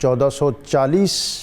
1440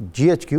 GHQ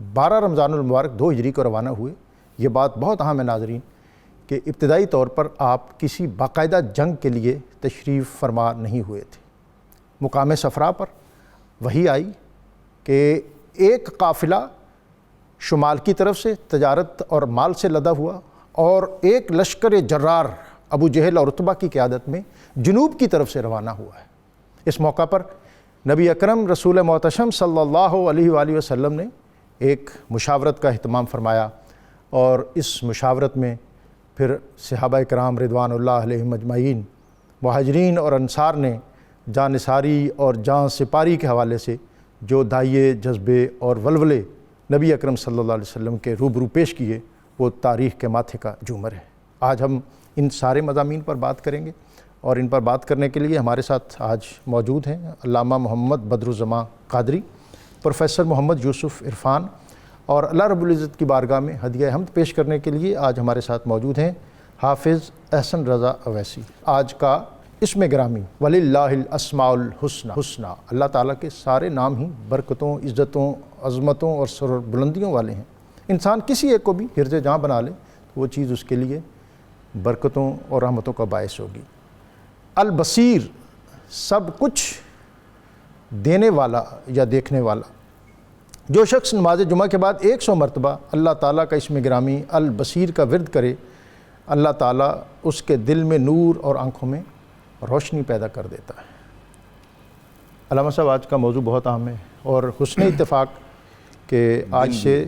12 رمضان المبارک 2 ہجری کو روانہ ہوئے۔ یہ بات بہت اہم ہے ناظرین کہ ابتدائی طور پر آپ کسی باقاعدہ جنگ کے لیے تشریف فرما نہیں ہوئے تھے۔ مقام صفرا پر وحی آئی کہ ایک قافلہ شمال کی طرف سے تجارت اور مال سے لدا ہوا اور ایک لشکر جرار ابو جہل اور عتبہ کی قیادت میں جنوب کی طرف سے روانہ ہوا ہے۔ اس موقع پر نبی اکرم رسول محتشم صلی اللہ علیہ وآلہ وسلم نے ایک مشاورت کا اہتمام فرمایا، اور اس مشاورت میں پھر صحابہ کرام رضوان اللہ علیہم اجمعین، مہاجرین اور انصار نے جاں نثاری اور جاں سپاری کے حوالے سے جو داعیے، جذبے اور ولولے نبی اکرم صلی اللہ علیہ وسلم کے روبرو پیش کیے وہ تاریخ کے ماتھے کا جومر ہے۔ آج ہم ان سارے مضامین پر بات کریں گے، اور ان پر بات کرنے کے لیے ہمارے ساتھ آج موجود ہیں علامہ محمد بدرالزماں قادری، پروفیسر محمد یوسف عرفان، اور اللہ رب العزت کی بارگاہ میں ہدیہ حمد پیش کرنے کے لیے آج ہمارے ساتھ موجود ہیں حافظ احسن رضا اویسی۔ آج کا اسم گرامی وَلِلَّهِ الْأَسْمَاءُ الْحُسْنَى، اللہ تعالیٰ کے سارے نام ہی برکتوں، عزتوں، عظمتوں اور سر بلندیوں والے ہیں۔ انسان کسی ایک کو بھی حرز جاں بنا لے تو وہ چیز اس کے لیے برکتوں اور رحمتوں کا باعث ہوگی۔ البصیر، سب کچھ دینے والا یا دیکھنے والا۔ جو شخص نماز جمعہ کے بعد 100 مرتبہ اللہ تعالیٰ کا اسم گرامی البصیر کا ورد کرے، اللہ تعالیٰ اس کے دل میں نور اور آنکھوں میں روشنی پیدا کر دیتا ہے۔ علامہ صاحب، آج کا موضوع بہت اہم ہے، اور حسن اتفاق کہ آج سے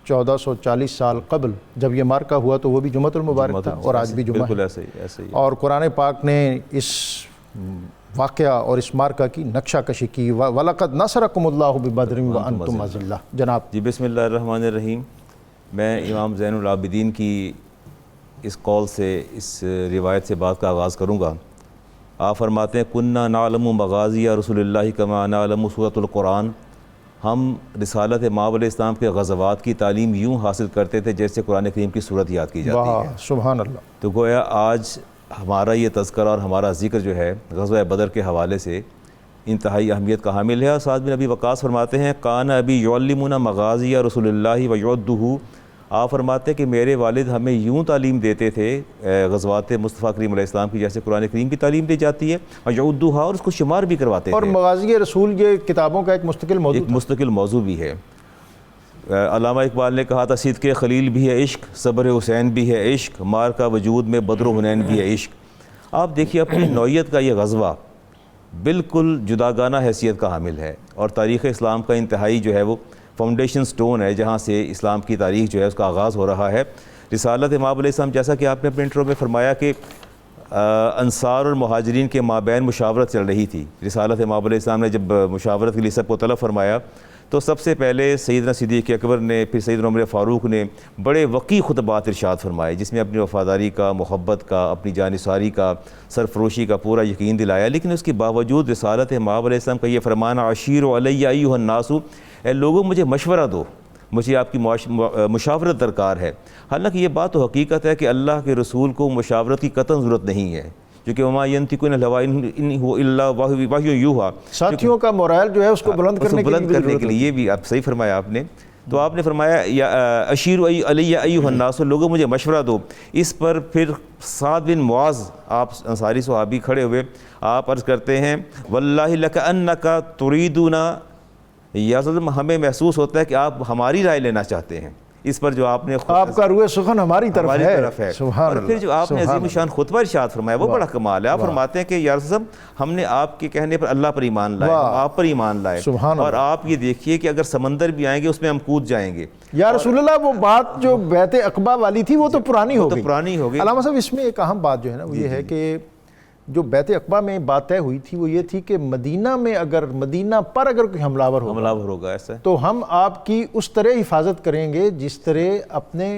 1440 سال قبل جب یہ مارکہ ہوا تو وہ بھی جمعۃ المبارک تھا، اور آج بھی جمعہ ہے۔ ایسے ہی اور قرآن پاک نے اس واقعہ اور اس مارکہ کی نقشہ کشی کی۔ وَلَقَدْ نَصَرَكُمُ اللَّهُ بِبَدْرٍ وَأَنْتُمْ أَذِلَّةٌ۔ جناب جی، بسم اللہ الرحمن الرحیم۔ میں امام زین العابدین کی اس قول سے، اس روایت سے بات کا آغاز کروں گا۔ آپ فرماتے ہیں کُنَّا نَعْلَمُ مَغَازِیَ رسول اللہ کما نعلم سورۃ القرآن۔ ہم رسالت مآب علیہ السلام کے غزوات کی تعلیم یوں حاصل کرتے تھے جیسے قرآن کریم کی صورت یاد کی جاتی ہے۔ واہ، سبحان اللہ۔ تو گویا آج ہمارا یہ تذکرہ اور ہمارا ذکر جو ہے غزوہ بدر کے حوالے سے انتہائی اہمیت کا حامل ہے۔ اور سعد بن ابی وقاص فرماتے ہیں کان ابی یعلمنا مغازی رسول اللہ ویعدہ۔ آپ فرماتے ہیں کہ میرے والد ہمیں یوں تعلیم دیتے تھے غزوات مصطفیٰ کریم علیہ السلام کی جیسے قرآن کریم کی تعلیم دی جاتی ہے، اور یعدہ، اور اس کو شمار بھی کرواتے تھے۔ اور مغازی رسول یہ کتابوں کا ایک مستقل موضوع بھی ہے۔ علامہ اقبال نے کہا تھا صدق خلیل بھی ہے عشق، صبر حسین بھی ہے عشق، مار کا وجود میں بدر و حنین بھی ہے عشق۔ آپ دیکھیے اپنی نوعیت کا یہ غزوہ بالکل جداگانہ حیثیت کا حامل ہے، اور تاریخ اسلام کا انتہائی جو ہے وہ فاؤنڈیشن سٹون ہے جہاں سے اسلام کی تاریخ جو ہے اس کا آغاز ہو رہا ہے۔ رسالت مآب علیہ السلام، جیسا کہ آپ نے اپنے انٹرو میں فرمایا کہ انصار اور مہاجرین کے مابین مشاورت چل رہی تھی۔ رسالت مآب علیہ السلام نے جب مشاورت کے لیے سب کو طلب فرمایا تو سب سے پہلے سیدنا صدیق اکبر نے، پھر سیدنا عمر فاروق نے بڑے وقی خطبات ارشاد فرمائے جس میں اپنی وفاداری کا، محبت کا، اپنی جانثاری کا، سرفروشی کا پورا یقین دلایا۔ لیکن اس کے باوجود رسالت مآب علیہ السلام کا یہ فرمان عشیر علیہ ایھا الناس، اے لوگوں مجھے مشورہ دو، مجھے آپ کی مشاورت درکار ہے۔ حالانکہ یہ بات تو حقیقت ہے کہ اللہ کے رسول کو مشاورت کی قطعاً ضرورت نہیں ہے، کیونکہ وما ينطق عن الهوى ان هو الا وحی یوحى۔ ساتھیوں کا مورائل جو ہے اس کو بلند کرنے کے لیے، یہ بھی آپ صحیح فرمایا آپ نے۔ تو آپ نے فرمایا یا اشیر علیہ ایھا الناس، لوگوں مجھے مشورہ دو۔ اس پر پھر سعد بن معاذ، آپ انصاری صحابی کھڑے ہوئے، آپ عرض کرتے ہیں واللہ لکأنک تریدنا، یا ہمیں محسوس ہوتا ہے کہ آپ ہماری رائے لینا چاہتے ہیں۔ اس پر جو آپ نے، آپ کا روح سخن ہماری طرف ہے۔ اور پھر جو آپ نے عظیم شان خطبہ ارشاد فرمایا وہ بڑا کمال ہے۔ آپ فرماتے ہیں کہ یا رسول اللہ، ہم نے آپ کے کہنے پر اللہ پر ایمان لائے، آپ پر ایمان لائے، اور آپ یہ دیکھیے کہ اگر سمندر بھی آئیں گے اس میں ہم کود جائیں گے۔ یا رسول اللہ، وہ بات جو بیعت عقبہ والی تھی وہ تو پرانی ہو گئی۔ علامہ صاحب، اس میں ایک اہم بات جو ہے نا وہ یہ ہے کہ جو بیعت عقبہ میں بات طے ہوئی تھی وہ یہ تھی کہ مدینہ پر اگر کوئی حملہ آور ہوگا ایسا تو ہم آپ کی اس طرح حفاظت کریں گے جس طرح اپنے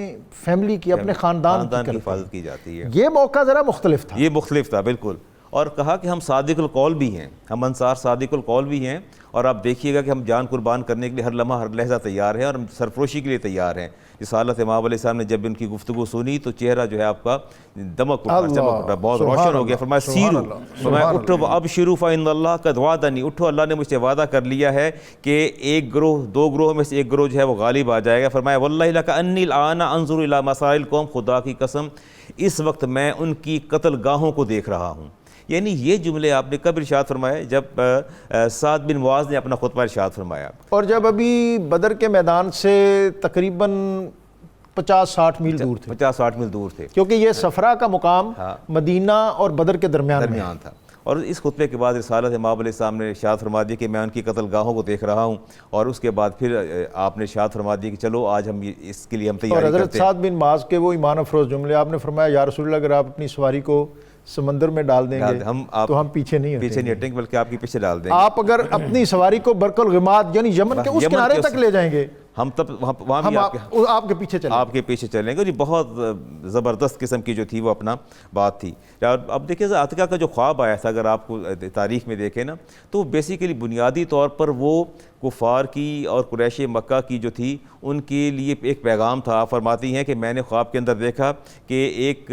فیملی کی، اپنے خاندان کی حفاظت کی جاتی ہے۔ یہ موقع ذرا مختلف تھا، یہ مختلف تھا بالکل۔ اور کہا کہ ہم صادق القول بھی ہیں، ہم انصار صادق القول بھی ہیں، اور آپ دیکھیے گا کہ ہم جان قربان کرنے کے لیے ہر لمحہ ہر لحظہ تیار ہیں، اور ہم سرفروشی کے لیے تیار ہیں۔ اس حالت امام علیہ السلام نے جب ان کی گفتگو سنی تو چہرہ جو ہے آپ کا دمک اٹھا، چمک اٹھا، بہت روشن ہو گیا۔ فرمایا سیرو، فرمایا اٹھو ابشروا فإن اللہ قد وعدنی، اٹھو اللہ نے مجھ سے وعدہ کر لیا ہے کہ ایک گروہ، دو گروہ میں سے ایک گروہ جو ہے وہ غالب آ جائے گا۔ فرمایا واللہ لکأنی الآن انظر الی مصائر القوم، خدا کی قسم اس وقت میں ان کی قتل گاہوں کو دیکھ رہا ہوں۔ یعنی یہ جملے آپ نے کب ارشاد فرمایا؟ جب سعد بن معاذ نے اپنا خطبہ ارشاد فرمایا، اور جب ابھی بدر کے میدان سے تقریباً 50-60 میل دور تھے، 50-60 میل دور تھے، کیونکہ یہ صفرا کا مقام مدینہ اور بدر کے درمیان تھا۔ اور اس خطبے کے بعد رسالت امام علیہ السلام نے ارشاد فرما دیا کہ میں ان کی قتل گاہوں کو دیکھ رہا ہوں، اور اس کے بعد پھر آپ نے ارشاد فرما دیا کہ چلو آج ہم اس کے لیے ہم تیاری اور کرتے ہیں۔ حضرت سعد بن معاذ کے وہ ایمان افروز جملے، آپ نے فرمایا یا رسول اللہ اگر آپ اپنی سواری کو سمندر میں ڈال دیں گے تو ہم پیچھے نہیں ہٹیں گے، بلکہ آپ کے پیچھے ڈال دیں گے۔ آپ اگر اپنی سواری کو برق الغماد یعنی یمن کے اس کنارے تک لے جائیں گے، ہم تب وہاں بھی آپ کے پیچھے چلیں، آپ کے پیچھے چلیں گے۔ اور یہ بہت زبردست قسم کی جو تھی وہ اپنا بات تھی۔ اب دیکھیں عتیقہ کا جو خواب آیا تھا، اگر آپ کو تاریخ میں دیکھیں نا، تو بیسیکلی بنیادی طور پر وہ کفار کی اور قریش مکہ کی جو تھی ان کے لیے ایک پیغام تھا۔ آپ فرماتی ہیں کہ میں نے خواب کے اندر دیکھا کہ ایک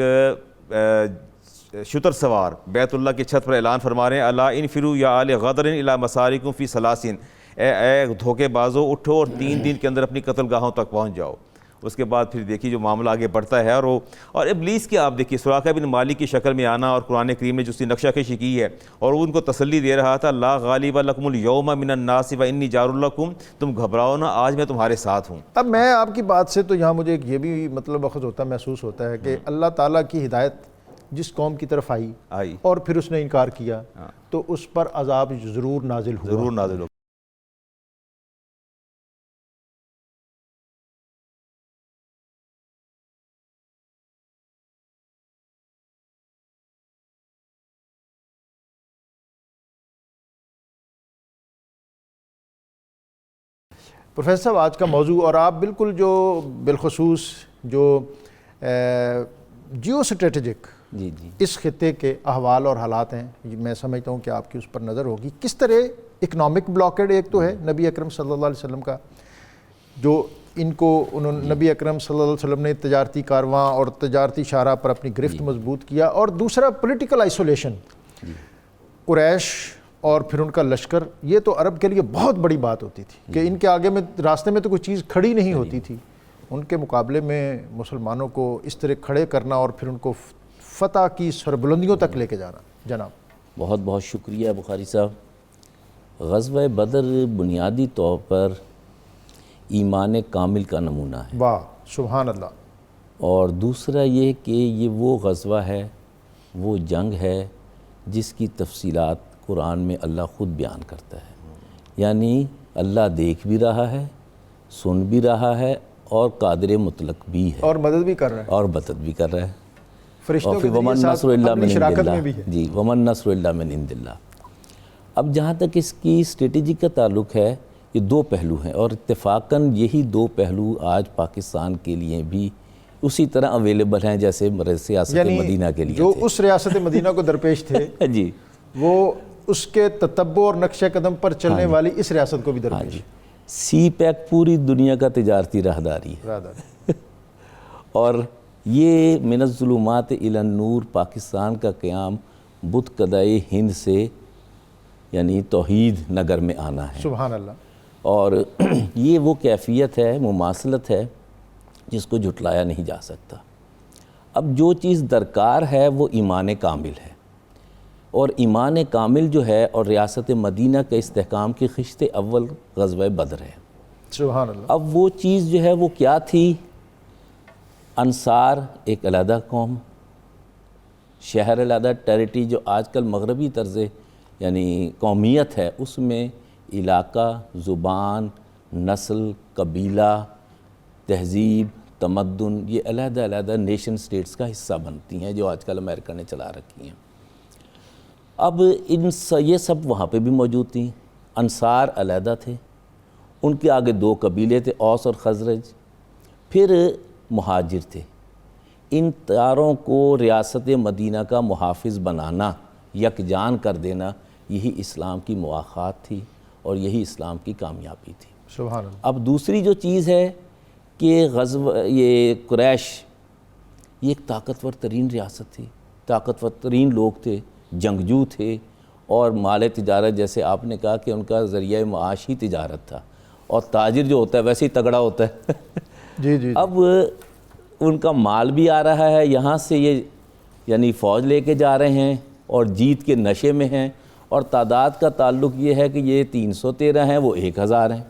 شتر سوار بیت اللہ کی چھت پر اعلان فرما رہے ہیں الا انفروا یا آل غدر الی مسارکم فی ثلاثین، اے دھوکے بازو اٹھو اور 3 دن کے اندر اپنی قتل گاہوں تک پہنچ جاؤ۔ اس کے بعد پھر دیکھیے جو معاملہ آگے بڑھتا ہے، اور ابلیس کے آپ دیکھیے سراقہ بن مالک کی شکل میں آنا، اور قرآن کریم میں جو اس کی نقشہ کشی کی ہے، اور وہ ان کو تسلی دے رہا تھا لا غالب لکم اليوم من الناس وانی جار لکم، تم گھبراؤ نہ آج میں تمہارے ساتھ ہوں۔ اب میں آپ کی بات سے تو یہاں مجھے یہ بھی مطلب اخذ ہوتا محسوس ہوتا ہے کہ اللہ تعالیٰ کی ہدایت جس قوم کی طرف آئی اور پھر اس نے انکار کیا تو اس پر عذاب ضرور نازل ہوا۔ پروفیسر صاحب آج کا موضوع، اور آپ بالکل جو بالخصوص جو جیو اسٹریٹجک اس خطے کے احوال اور حالات ہیں، میں سمجھتا ہوں کہ آپ کی اس پر نظر ہوگی۔ کس طرح اکنامک بلاکیڈ ایک تو ہے نبی اکرم صلی اللہ علیہ وسلم کا، جو ان کو نبی اکرم صلی اللہ علیہ وسلم نے تجارتی کارواں اور تجارتی شاہراہ پر اپنی گرفت مضبوط کیا، اور دوسرا پولیٹیکل آئسولیشن، قریش اور پھر ان کا لشکر۔ یہ تو عرب کے لیے بہت بڑی بات ہوتی تھی کہ ان کے آگے میں راستے میں تو کوئی چیز کھڑی نہیں ہوتی تھی، ان کے مقابلے میں مسلمانوں کو اس طرح کھڑے کرنا اور پھر ان کو فتح کی سربلندیوں تک لے کے جانا۔ جناب بہت بہت شکریہ بخاری صاحب۔ غزوہ بدر بنیادی طور پر ایمان کامل کا نمونہ ہے، واہ سبحان اللہ۔ اور دوسرا یہ کہ یہ وہ غزوہ ہے، وہ جنگ ہے جس کی تفصیلات قرآن میں اللہ خود بیان کرتا ہے، یعنی اللہ دیکھ بھی رہا ہے، سن بھی رہا ہے، اور قادر مطلق بھی ہے، اور مدد بھی کر رہا ہے، اور مدد بھی کر رہا ہے۔ فرشتوں اور کے ومن ذریعے نصر اللہ اپنی من عند شراکت میں اللہ، بھی ہے۔ جی ومن نصر اللہ من عند اللہ۔ اب جہاں تک اس کی اسٹریٹجی کا تعلق ہے، یہ 2 پہلو ہیں، اور اتفاقاً یہی 2 پہلو آج پاکستان کے لیے بھی اسی طرح اویلیبل ہیں جیسے ریاست مدینہ کے لیے جو اس ریاست مدینہ کو درپیش تھے جی، وہ اس کے تتبع اور نقش قدم پر چلنے والی اس ریاست کو بھی درپیش ہے۔ سی پیک پوری دنیا کا تجارتی راہداری ہے، اور یہ من الظلمات الی النور پاکستان کا قیام بت کدائے ہند سے یعنی توحید نگر میں آنا ہے، سبحان اللہ۔ اور یہ وہ کیفیت ہے، مماثلت ہے جس کو جھٹلایا نہیں جا سکتا۔ اب جو چیز درکار ہے وہ ایمان کامل ہے، اور ایمان کامل جو ہے اور ریاست مدینہ کے استحکام کی خشت اول غزوہ بدر ہے۔ سبحان اللہ۔ اب وہ چیز جو ہے وہ کیا تھی؟ انصار ایک علیحدہ قوم، شہر علیحدہ، ٹیریٹری جو آج کل مغربی طرز یعنی قومیت ہے، اس میں علاقہ، زبان، نسل، قبیلہ، تہذیب، تمدن، یہ علیحدہ علیحدہ نیشن سٹیٹس کا حصہ بنتی ہیں جو آج کل امریکہ نے چلا رکھی ہیں۔ اب یہ سب وہاں پہ بھی موجود تھیں۔ انصار علیحدہ تھے، ان کے آگے 2 قبیلے تھے، اوس اور خزرج، پھر مہاجر تھے۔ ان تاروں کو ریاست مدینہ کا محافظ بنانا یکجان کر دینا، یہی اسلام کی مواخات تھی اور یہی اسلام کی کامیابی تھی۔ سبحان اللہ۔ اب دوسری جو چیز ہے کہ یہ قریش یہ ایک طاقتور ترین ریاست تھی، طاقتور ترین لوگ تھے، جنگجو تھے، اور مال تجارت جیسے آپ نے کہا کہ ان کا ذریعہ معاش ہی تجارت تھا، اور تاجر جو ہوتا ہے ویسے ہی تگڑا ہوتا ہے۔ جی جی۔ اب ان کا مال بھی آ رہا ہے، یہاں سے یہ یعنی فوج لے کے جا رہے ہیں اور جیت کے نشے میں ہیں، اور تعداد کا تعلق یہ ہے کہ یہ 313 ہیں، وہ 1000 ہیں،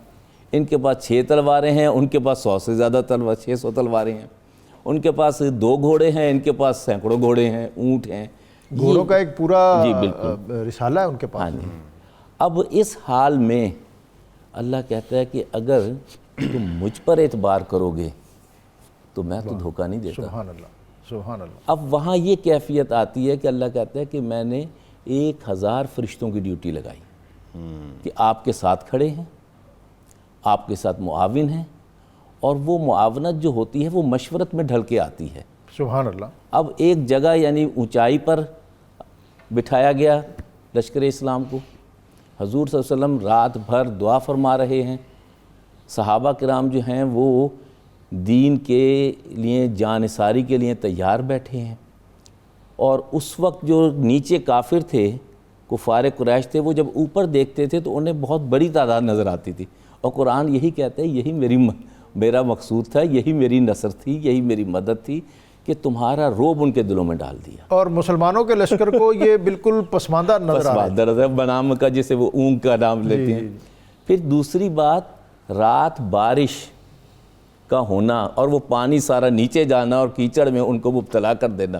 ان کے پاس 6 تلواریں ہیں، ان کے پاس 100 سے زیادہ 600 تلواریں ہیں، ان کے پاس 2 گھوڑے ہیں، ان کے پاس سینکڑوں گھوڑے ہیں، اونٹ ہیں، گھوڑوں کا ایک پورا جی بالکل رسالہ ہے ان کے پاس۔ ہاں جی۔ اب اس حال میں اللہ کہتا ہے کہ اگر تم مجھ پر اعتبار کرو گے تو میں تو دھوکہ نہیں دیتا۔ سبحان اللہ، سبحان اللہ۔ اب وہاں یہ کیفیت آتی ہے کہ اللہ کہتا ہے کہ میں نے 1000 فرشتوں کی ڈیوٹی لگائی کہ آپ کے ساتھ کھڑے ہیں، آپ کے ساتھ معاون ہیں، اور وہ معاونت جو ہوتی ہے وہ مشورت میں ڈھل کے آتی ہے۔ سبحان اللہ۔ اب ایک جگہ یعنی اونچائی پر بٹھایا گیا لشکر اسلام کو، حضور صلی اللہ علیہ وسلم رات بھر دعا فرما رہے ہیں، صحابہ کرام جو ہیں وہ دین کے لیے جان نثاری کے لیے تیار بیٹھے ہیں، اور اس وقت جو نیچے کافر تھے، کفار قریش تھے، وہ جب اوپر دیکھتے تھے تو انہیں بہت بڑی تعداد نظر آتی تھی، اور قرآن یہی کہتا ہے یہی میرا مقصود تھا، یہی میری نصر تھی، یہی میری مدد تھی کہ تمہارا روب ان کے دلوں میں ڈال دیا۔ اور مسلمانوں کے لشکر کو یہ بالکل پسماندہ نظر آ رہا ہے۔ بنام کا جسے وہ اونگ کا نام لیتے ہیں۔ پھر دوسری بات، رات بارش کا ہونا اور وہ پانی سارا نیچے جانا اور کیچڑ میں ان کو مبتلا کر دینا۔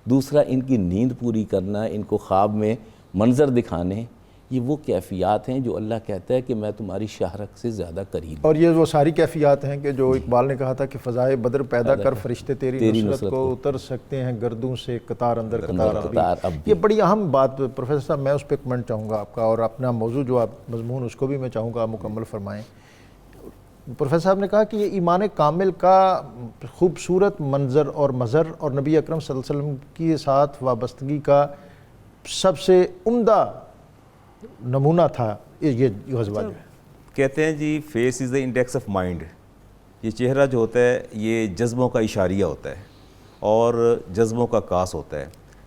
دوسرا، ان کی نیند پوری کرنا، ان کو خواب میں منظر دکھانے، یہ وہ کیفیات ہیں جو اللہ کہتا ہے کہ میں تمہاری شہرت سے زیادہ قریب ہوں۔ اور یہ وہ ساری کیفیات ہیں کہ جو اقبال نے کہا تھا کہ فضائے بدر پیدا کر فرشتے تیری نصرت کو اتر سکتے ہیں گردوں سے قطار اندر قطار اب بھی۔ یہ بڑی اہم بات پروفیسر صاحب، میں اس پہ کمنٹ چاہوں گا آپ کا، اور اپنا موضوع جو آپ مضمون اس کو بھی میں چاہوں گا آپ مکمل فرمائیں۔ پروفیسر صاحب نے کہا کہ یہ ایمان کامل کا خوبصورت منظر اور مظہر، اور نبی اکرم صلی اللہ علیہ وسلم کے ساتھ وابستگی کا سب سے عمدہ نمونہ تھا یہ غزوہ جو ہے۔ کہتے ہیں جی face is the index of mind, یہ چہرہ جو ہوتا ہے یہ جذبوں کا اشاریہ ہوتا ہے اور جذبوں کا کاس ہوتا ہے۔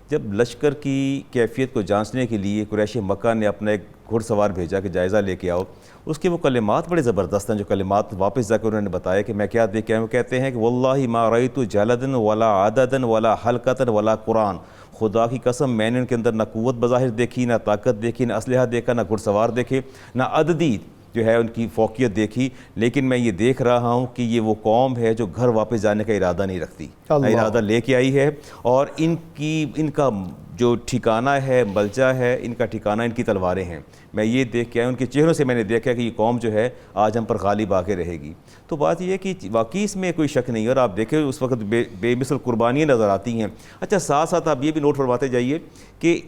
جب لشکر کی کیفیت کو جانچنے کے لیے قریش مکہ نے اپنا ایک گھڑ سوار بھیجا کہ جائزہ لے کے آؤ، اس کے وہ کلمات بڑے زبردست ہیں، جو کلمات واپس جا کے انہوں نے بتایا کہ میں کیا دیکھ کے آیا ہوں۔ وہ کہتے ہیں کہ واللہ ما رأیت جلدا ولا عددا ولا حلقتا ولا قرآن، خدا کی قسم میں نے ان کے اندر نہ قوت بظاہر دیکھی، نہ طاقت دیکھی، نہ اسلحہ دیکھا، نہ گھڑ سوار دیکھے، نہ عددی جو ہے ان کی فوقیت دیکھی، لیکن میں یہ دیکھ رہا ہوں کہ یہ وہ قوم ہے جو گھر واپس جانے کا ارادہ نہیں رکھتی، ارادہ لے کے آئی ہے، اور ان کا جو ٹھکانہ ہے، ملجا ہے، ان کا ٹھکانہ ان کی تلواریں ہیں۔ میں یہ دیکھ کے آیا، ان کے چہروں سے میں نے دیکھا کہ یہ قوم جو ہے آج ہم پر غالب آ کے رہے گی۔ تو بات یہ ہے کہ واقعی اس میں کوئی شک نہیں ہے، اور آپ دیکھیں اس وقت بے مثل قربانیاں نظر آتی ہیں۔ اچھا، ساتھ ساتھ آپ یہ بھی نوٹ فرماتے جائیے کہ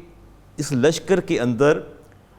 اس لشکر کے اندر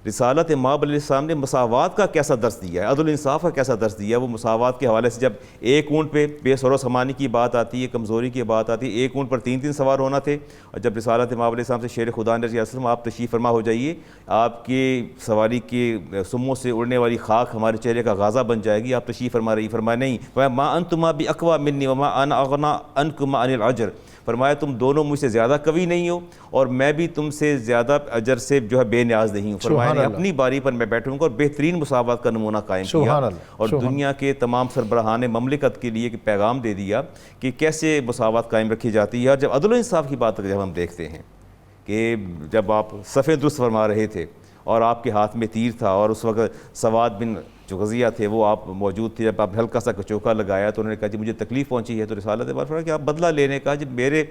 رسالت مآب علیہ السلام نے مساوات کا کیسا درس دیا ہے، عدل و انصاف کا کیسا درس دیا ہے۔ وہ مساوات کے حوالے سے جب ایک اونٹ پہ بے سر و سامانی کی بات آتی ہے، کمزوری کی بات آتی ہے، ایک اونٹ پر 3 سوار ہونا تھے، اور جب رسالت مآب علیہ السلام سے شیر خدا نے وسلم آپ تشریف فرما ہو جائیے، آپ کے سواری کے سموں سے اڑنے والی خاک ہمارے چہرے کا غازہ بن جائے گی، آپ تشریف فرما رہی، فرمایا نہیں، ما انتما باقوی منی وما انا اغنی عنکما عن الاجر، فرمایا تم دونوں مجھ سے زیادہ قوی نہیں ہو اور میں بھی تم سے زیادہ اجر سے جو ہے بے نیاز نہیں ہوں۔ فرمایا اپنی باری پر میں بیٹھوں گا، اور بہترین مساوات کا نمونہ قائم کیا، اور دنیا کے تمام سربراہان مملکت کے لیے ایک پیغام دے دیا کہ کیسے مساوات قائم رکھی جاتی ہے۔ اور جب عدل و انصاف کی بات جب ہم دیکھتے ہیں کہ جب آپ صفیں درست فرما رہے تھے اور آپ کے ہاتھ میں تیر تھا، اور اس وقت سواد بن جو غزیہ تھے وہ آپ موجود تھے، جب آپ ہلکا سا چوکا لگایا تو انہوں نے کہا جی مجھے تکلیف پہنچی ہے، تو رسالت بار فرمایا کہ آپ بدلہ لینے کا، جب میرے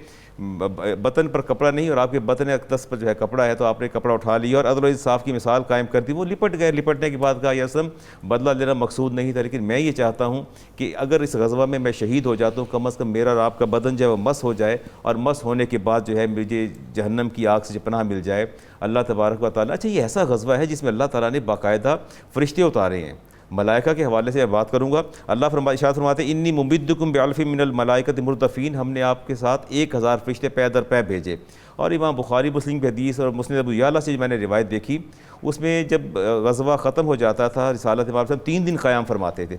بطن پر کپڑا نہیں اور آپ کے بطن اقدس پر جو ہے کپڑا ہے، تو آپ نے کپڑا اٹھا لیا اور عدل و انصاف کی مثال قائم کر دی۔ وہ لپٹ گئے، لپٹنے کے بعد کہا یا اسلم بدلہ لینا مقصود نہیں تھا، لیکن میں یہ چاہتا ہوں کہ اگر اس غزوہ میں شہید ہو جاتا ہوں، کم از کم میرا اور آپ کا بدن جو ہے وہ مس ہو جائے، اور مس ہونے کے بعد جو ہے مجھے جہنم کی آگ سے پناہ مل جائے۔ اللہ تبارک و تعالیٰ، اچھا یہ ایسا غزوہ ہے جس میں اللہ تعالیٰ نے باقاعدہ فرشتے اتارے ہیں، ملائکہ کے حوالے سے بات کروں گا. اللہ ارشاد فرماتے ہیں انی ممدکم بالف من الملائکۃ مردفین, ہم نے آپ کے ساتھ 1000 فرشتے پے در پے بھیجے. اور امام بخاری مسلم کی حدیث اور مسند ابو یعلا سے میں نے روایت دیکھی, اس میں جب غزوہ ختم ہو جاتا تھا رسالت امام صاحب 3 دن قیام فرماتے تھے.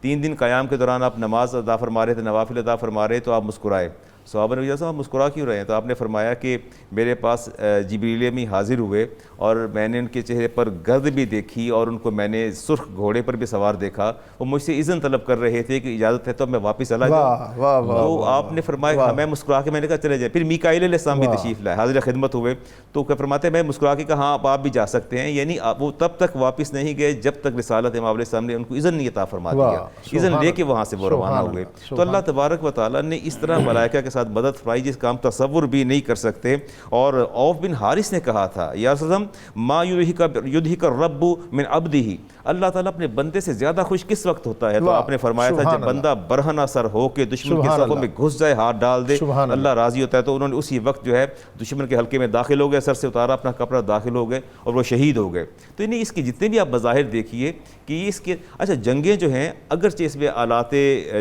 3 دن قیام کے دوران آپ نماز ادا فرما رہے تھے, نوافل ادا فرما رہے, تو آپ مسکرائے. صحابہ نے کہا آپ مسکرا کیوں رہے ہیں؟ تو آپ نے فرمایا کہ میرے پاس جبریل امی حاضر ہوئے اور میں نے ان کے چہرے پر گرد بھی دیکھی اور ان کو میں نے سرخ گھوڑے پر بھی سوار دیکا. وہ مجھ سے اذن طلب کر رہے تھے کہ اجازت ہے تو میں واپس چلا جاؤں. تو آپ نے فرمایا میں مسکرا کے میں نے کہا چلے جائیں. پھر میکائیل علیہ السلام بھی تشریف لائے, حاضر خدمت ہوئے, تو فرماتے ہیں میں مسکرا کے کہا ہاں آپ بھی جا سکتے ہیں. یعنی وہ تب تک واپس نہیں گئے جب تک رسالت امام علیہ السلام نے ان کو اذن نہیں عطا فرما دیا. اذن لے کے وہاں سے وہ روانہ ہوئے. تو اللہ تبارک و تعالیٰ نے اس طرح ملائکہ کے ساتھ مدد فرمائی جس کا ہم تصور بھی نہیں کر سکتے. اور عوف بن حارث نے کہا تھا یا رسول اللہ ما یدھک الرب من عبدہ, اللہ تعالیٰ اپنے بندے سے زیادہ خوش کس وقت ہوتا ہے؟ تو آپ نے فرمایا تھا جب بندہ برہنہ سر ہو کے دشمن کے صفوں میں گھس جائے, ہاتھ ڈال دے, اللہ راضی ہوتا ہے. تو انہوں نے اسی وقت جو ہے دشمن کے حلقے میں داخل ہو گئے, سر سے اتارا اپنا کپڑا, داخل ہو گئے اور وہ شہید ہو گئے. تو انہیں اس کی جتنے بھی آپ بظاہر دیکھیے کہ اس کے اچھا جنگیں جو ہیں اگرچہ اس میں آلات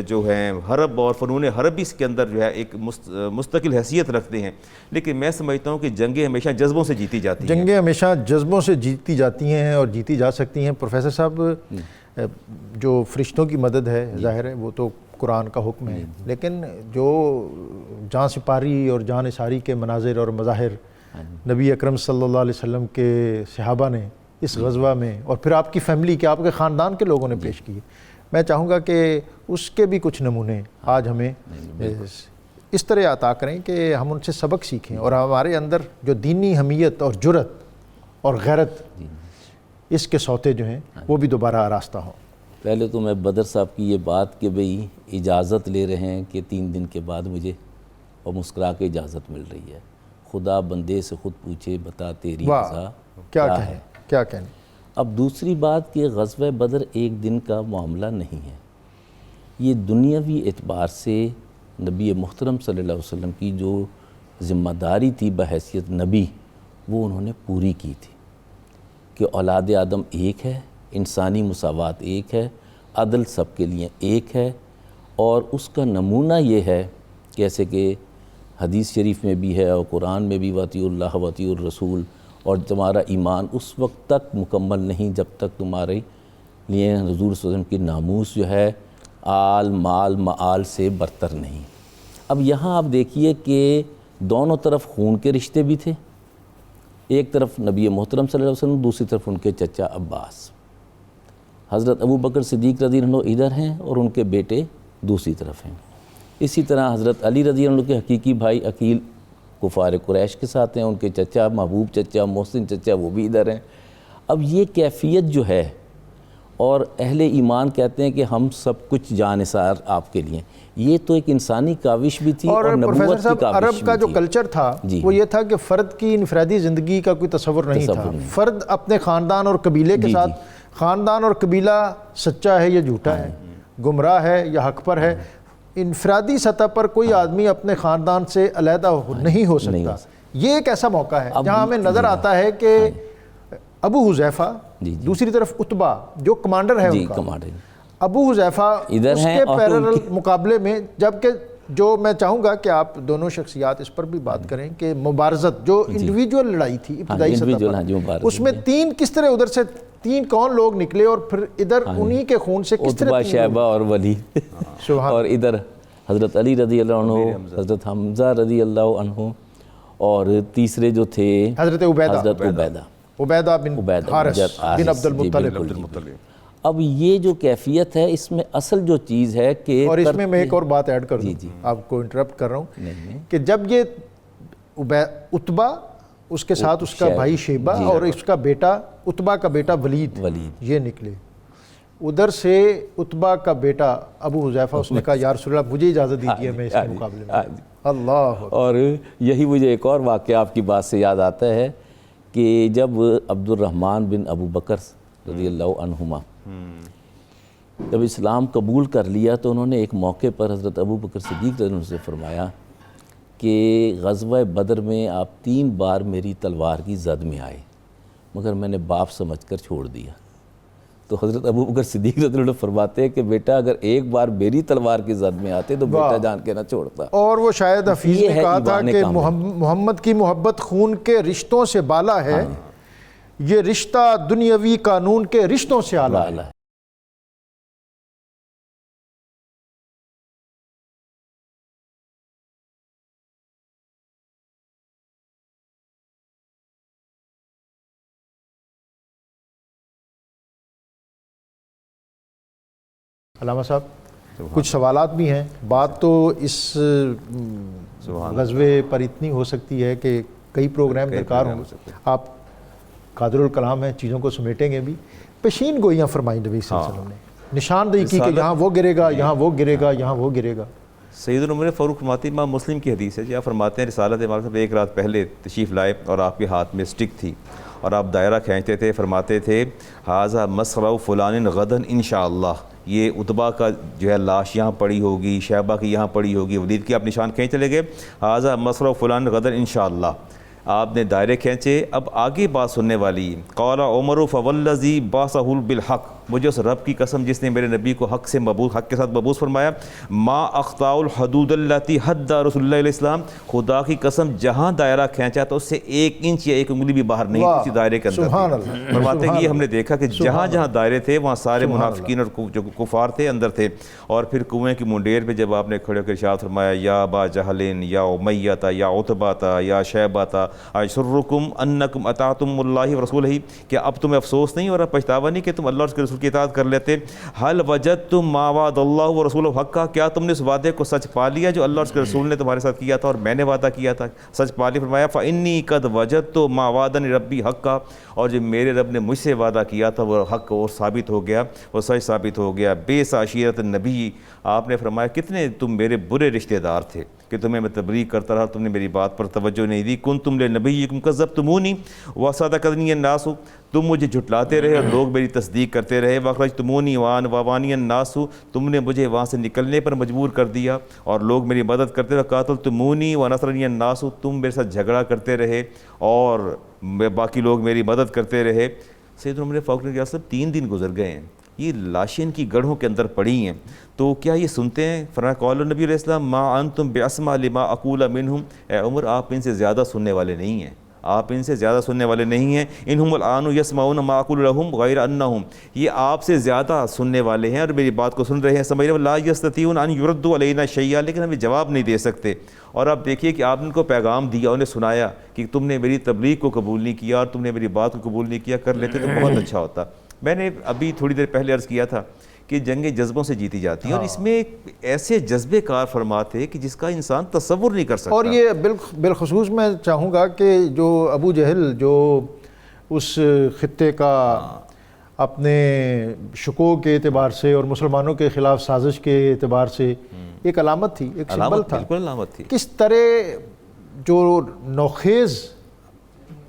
جو ہیں حرب اور فنون حرب بھی اس کے اندر جو ہے ایک مستقل حیثیت رکھتے ہیں, لیکن میں سمجھتا ہوں کہ جنگیں ہمیشہ جذبوں سے جیتی جاتی ہیں. جنگیں ہمیشہ جذبوں سے جیتی جاتی ہیں اور جیتی جا سکتی ہیں. پروفیسر صاحب جو فرشتوں کی مدد ہے ظاہر ہے وہ تو قرآن کا حکم ہے, لیکن جو جاں سپاری اور جاں نثاری کے مناظر اور مظاہر نبی اکرم صلی اللہ علیہ وسلم کے صحابہ نے اس غزوہ میں اور پھر آپ کی فیملی کے, آپ کے خاندان کے لوگوں نے پیش کیے, میں چاہوں گا کہ اس کے بھی کچھ نمونے آج ہمیں اس طرح عطا کریں کہ ہم ان سے سبق سیکھیں اور ہمارے اندر جو دینی حمیت اور جرت اور غیرت اس کے سوتے جو ہیں وہ بھی دوبارہ آراستہ ہوں. پہلے تو میں بدر صاحب کی یہ بات کہ بھئی اجازت لے رہے ہیں کہ 3 دن کے بعد مجھے اور مسکرا کے اجازت مل رہی ہے, خدا بندے سے خود پوچھے بتا تیری رضا کیا کہیں, کیا کہیں. اب دوسری بات کہ غزوہ بدر ایک دن کا معاملہ نہیں ہے, یہ دنیاوی اعتبار سے نبی محترم صلی اللہ علیہ وسلم کی جو ذمہ داری تھی بحیثیت نبی وہ انہوں نے پوری کی تھی کہ اولاد آدم ایک ہے, انسانی مساوات ایک ہے, عدل سب کے لیے ایک ہے. اور اس کا نمونہ یہ ہے جیسے کہ حدیث شریف میں بھی ہے اور قرآن میں بھی وَاطِیعُوا اللَّهَ وَاطِیعُوا الرَّسُولَ, اور تمہارا ایمان اس وقت تک مکمل نہیں جب تک تمہارے لیے حضور صلی اللہ علیہ وسلم کی ناموس جو ہے آل مال معال سے برتر نہیں. اب یہاں آپ دیکھیے کہ دونوں طرف خون کے رشتے بھی تھے, ایک طرف نبی محترم صلی اللہ علیہ وسلم, دوسری طرف ان کے چچا عباس. حضرت ابو بکر صدیق رضی اللہ عنہ ادھر ہیں اور ان کے بیٹے دوسری طرف ہیں. اسی طرح حضرت علی رضی اللہ عنہ کے حقیقی بھائی عقیل کفار قریش کے ساتھ ہیں, ان کے چچا محبوب چچا محسن چچا وہ بھی ادھر ہیں. اب یہ کیفیت جو ہے, اور اہل ایمان کہتے ہیں کہ ہم سب کچھ جانثار آپ کے لیے, یہ تو ایک انسانی کاوش بھی تھی اور نبوت کی کاوش عرب کا جو کلچر تھا وہ یہ تھا کہ فرد کی انفرادی زندگی کا کوئی تصور نہیں تھا. فرد اپنے خاندان اور قبیلے کے ساتھ, خاندان اور قبیلہ سچا ہے یا جھوٹا ہے, گمراہ ہے یا حق پر ہے, انفرادی سطح پر کوئی آدمی اپنے خاندان سے علیحدہ نہیں ہو سکتا. یہ ایک ایسا موقع ہے جہاں ہمیں نظر آتا ہے کہ ابو حذیفہ, دوسری طرف عتبہ جو کمانڈر ہے ان کا, ابو حذیفہ اس کے پیرل مقابلے میں, جبکہ جو میں چاہوں گا کہ آپ دونوں شخصیات اس پر بھی بات کریں کہ مبارزت جو انڈیویجول لڑائی تھی ابتدائی سطح پر, اس میں 3 کس طرح ادھر سے 3 کون لوگ نکلے اور پھر ادھر انہی کے خون سے کس طرح عتبہ شیبہ اور ولید, اور ادھر حضرت علی رضی اللہ عنہ, حضرت حمزہ رضی اللہ عنہ, اور تیسرے جو تھے حضرت عبیدہ بن حارث بن عبد المطلب. اب یہ جو کیفیت ہے اس میں اصل جو چیز ہے کہ, اور اس میں ایک اور بات ایڈ کر دوں, آپ کو انٹرپٹ کر رہا ہوں, کہ جب یہ عتبہ اس کے ساتھ اس کا بھائی شیبہ اور اس کا بیٹا عتبہ کا بیٹا ولید یہ نکلے, ادھر سے عتبہ کا بیٹا ابو حذیفہ اس نے کہا یا رسول اللہ مجھے اجازت دیجیے میں اس کے مقابلے میں. اللہ. اور یہی مجھے ایک اور واقعہ آپ کی بات سے یاد آتا ہے کہ جب عبد الرحمن بن ابو بکر رضی اللہ عنہما جب اسلام قبول کر لیا تو انہوں نے ایک موقع پر حضرت ابو بکر صدیق رضی اللہ عنہ سے فرمایا کہ غزوہ بدر میں آپ 3 بار میری تلوار کی زد میں آئے مگر میں نے باپ سمجھ کر چھوڑ دیا. تو حضرت ابو بکر صدیق رضی اللہ عنہ فرماتے ہیں کہ بیٹا اگر ایک بار میری تلوار کی زد میں آتے تو بیٹا جان کے نہ چھوڑتا. اور وہ شاید حفیظ یہ نے ہے کہا تھا ایمان کہ کامل. محمد کی محبت خون کے رشتوں سے بالا ہے، یہ رشتہ دنیاوی قانون کے رشتوں سے اعلیٰ ہے. علامہ صاحب کچھ سوالات بھی ہیں. بات تو اس غزوے پر اتنی ہو سکتی ہے کہ کئی پروگرام درکار ہوں. آپ قادر الکلام ہیں، چیزوں کو سمیٹیں گے بھی. پیشین گوئیاں فرمائیں نبی صلی اللہ علیہ وسلم نے، نشاندہی کی کہ یہاں وہ گرے گا، یہاں وہ گرے گا، یہاں وہ گرے گا. سیدنا عمر فاروق فرماتے ہیں، امام مسلم کی حدیث ہے جی، آپ فرماتے ہیں رسالت امام صاحب ایک رات پہلے تشریف لائے اور آپ کے ہاتھ میں سٹک تھی اور آپ دائرہ کھینچتے تھے. فرماتے تھے ھذا مصرع فلان غدن انشاءاللہ، یہ عتبہ کا جو ہے لاش یہاں پڑی ہوگی، شیبہ کی یہاں پڑی ہوگی. ولید کی آپ نشان کھینچ چلے گئے، ھذا مصرع فلان غدن انشاءاللہ، آپ نے دائرے کھینچے. اب آگے بات سننے والی، قال عمر فوالذی بعثہ بالحق، مجھے اس رب کی قسم جس نے میرے نبی کو حق سے مبعوث، حق کے ساتھ مبعوث فرمایا، ما اخطاء الحدود التي حد رسول اللہ علیہ السلام، خدا کی قسم جہاں دائرہ کھینچا تو اس سے 1 انچ یا 1 انگلی بھی باہر نہیں تھی دائرے کے اندر. سبحان اللہ. فرماتے ہیں یہ ہم نے دیکھا کہ جہاں جہاں دائرے تھے وہاں سارے منافقین اور جو کفار تھے اندر تھے. اور پھر کنویں کی منڈیر پہ جب آپ نے کھڑے ہو کر ارشاد فرمایا، یا ابا جہل یا امیہ یا عتبہ یا شیبہ ایسرکم انکم اطعتم اللہ ورسولہ، کہ اب تمہیں افسوس نہیں اور اب پچھتاوا نہیں کہ تم اللہ اور اس کے رسول کی اطاعت کر لیتے. حل وجدتم ما وعد اللہ ورسولہ حقا، کیا تم نے اس وعدے کو سچ پا لیا جو اللہ اور اس کے رسول نے تمہارے ساتھ کیا تھا اور میں نے وعدہ کیا تھا، سچ پا لیا. فرمایا فانی قد وجدت ما وعدنی ربی حقا، اور جو میرے رب نے مجھ سے وعدہ کیا تھا وہ حق اور ثابت ہو گیا، وہ سچ ثابت ہو گیا. بیس عشیرت النبی، آپ نے فرمایا کتنے تم میرے برے رشتہ دار تھے کہ تمہیں میں تبلیغ کرتا رہا، تم نے میری بات پر توجہ نہیں دی. کنتم لنبیکم کذبتمونی وصدقنی الناس، تم مجھے جھٹلاتے رہے اور لوگ میری تصدیق کرتے رہے. واخرجتمونی ووانی الناس، تم نے مجھے وہاں سے نکلنے پر مجبور کر دیا اور لوگ میری مدد کرتے رہے. قاتلتمونی ونصرنی الناس، تم میرے ساتھ جھگڑا کرتے رہے اور باقی لوگ میری مدد کرتے رہے. سیدنا عمر فاروق نے کہا صاحب 3 دن گزر گئے ہیں، یہ لاشیں ان کی گڑھوں کے اندر پڑی ہیں، تو کیا یہ سنتے ہیں؟ فرمایا قال النبی علیہ السلام ما انتم باسمع لما اقول منہم، اے عمر آپ ان سے زیادہ سننے والے نہیں ہیں، آپ ان سے زیادہ سننے والے نہیں ہیں. انہم الآن یسمعون ما اقول لهم غیر انہم، یہ آپ سے زیادہ سننے والے ہیں اور میری بات کو سن رہے ہیں. سمجھ رہے لا یستطیعون ان یردوا علینا شیئا، لیکن ہمیں جواب نہیں دے سکتے. اور آپ دیکھیے کہ آپ نے ان کو پیغام دیا، انہیں سنایا کہ تم نے میری تبلیغ کو قبول نہیں کیا اور تم نے میری بات کو قبول نہیں کیا، کر لیتے تو بہت اچھا ہوتا. میں نے ابھی تھوڑی دیر پہلے عرض کیا تھا کہ جنگیں جذبوں سے جیتی جاتی ہیں اور اس میں ایسے جذبے کار فرمات ہے کہ جس کا انسان تصور نہیں کر سکتا. اور یہ بالخصوص میں چاہوں گا کہ جو ابو جہل جو اس خطے کا اپنے شکوک کے اعتبار سے اور مسلمانوں کے خلاف سازش کے اعتبار سے ایک علامت تھی، ایک سمبل تھا، بالکل علامت تھی. کس طرح جو نوخیز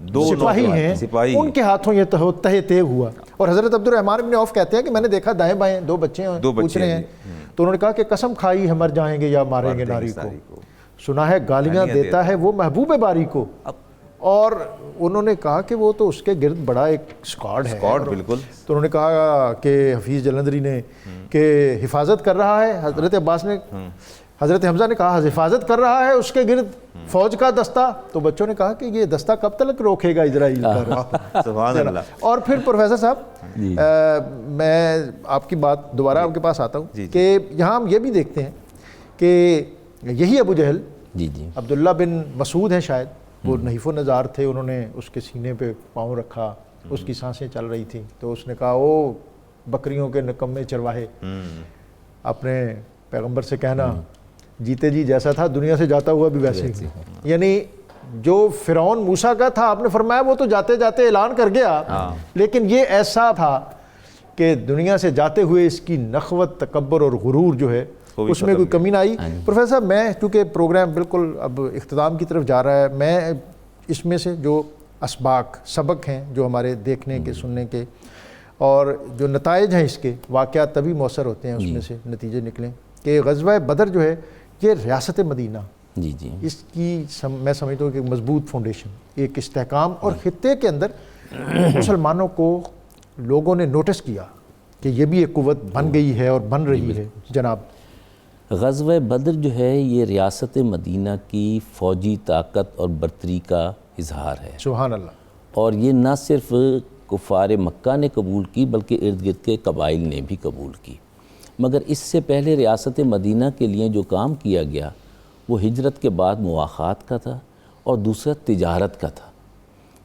سپاہی ہیں ان کے ہاتھوں یہ تہہ تیغ ہوا. اور حضرت عبد الرحمن بن عوف کہتے ہیں کہ میں نے دیکھا دائیں بائیں 2 بچے پوچھ رہے ہیں، تو انہوں نے کہا کہ قسم کھائی ہم مر جائیں گے یا ماریں گے ناری کو. سنا ہے گالیاں دیتا ہے وہ محبوب باری کو. اور انہوں نے کہا کہ وہ تو اس کے گرد بڑا ایک اسکواڈ ہے. بالکل. تو انہوں نے کہا کہ حفیظ جلندری نے کہ حفاظت کر رہا ہے، حضرت عباس نے، حضرت حمزہ نے کہا حفاظت کر رہا ہے اس کے گرد فوج کا دستہ. تو بچوں نے کہا کہ یہ دستہ کب تک روکے گا اسرائیل کا. سبحان اللہ. اور پھر پروفیسر صاحب میں آپ کی بات دوبارہ آپ کے پاس آتا ہوں کہ یہاں ہم یہ بھی دیکھتے ہیں کہ یہی ابو جہل عبداللہ بن مسعود ہیں شاید، وہ نحیف و نزار تھے، انہوں نے اس کے سینے پہ پاؤں رکھا، اس کی سانسیں چل رہی تھیں، تو اس نے کہا او بکریوں کے نکمے چرواہے، اپنے پیغمبر سے کہنا جیتے جی جیسا تھا دنیا سے جاتا ہوا بھی ویسے ہی. یعنی جو فرعون موسیٰ کا تھا آپ نے فرمایا وہ تو جاتے جاتے اعلان کر گیا، لیکن یہ ایسا تھا کہ دنیا سے جاتے ہوئے اس کی نخوت، تکبر اور غرور جو ہے اس میں کوئی کمی نہ آئی. پروفیسر صاحب میں چونکہ پروگرام بالکل اب اختتام کی طرف جا رہا ہے، میں اس میں سے جو اسباق سبق ہیں جو ہمارے دیکھنے کے سننے کے اور جو نتائج ہیں اس کے واقعات تبھی مؤثر ہوتے ہیں، اس میں سے نتیجے نکلیں کہ غزوہ بدر جو ہے یہ ریاست مدینہ اس کی میں سمجھتا ہوں کہ مضبوط فاؤنڈیشن، ایک استحکام، اور خطے کے اندر مسلمانوں کو لوگوں نے نوٹس کیا کہ یہ بھی ایک قوت بن گئی ہے اور بن رہی ہے؟ جناب غزوہ بدر جو ہے یہ ریاست مدینہ کی فوجی طاقت اور برتری کا اظہار ہے، سبحان اللہ، اور یہ نہ صرف کفار مکہ نے قبول کی بلکہ ارد گرد کے قبائل نے بھی قبول کی۔ مگر اس سے پہلے ریاست مدینہ کے لیے جو کام کیا گیا وہ ہجرت کے بعد مواخات کا تھا، اور دوسرا تجارت کا تھا،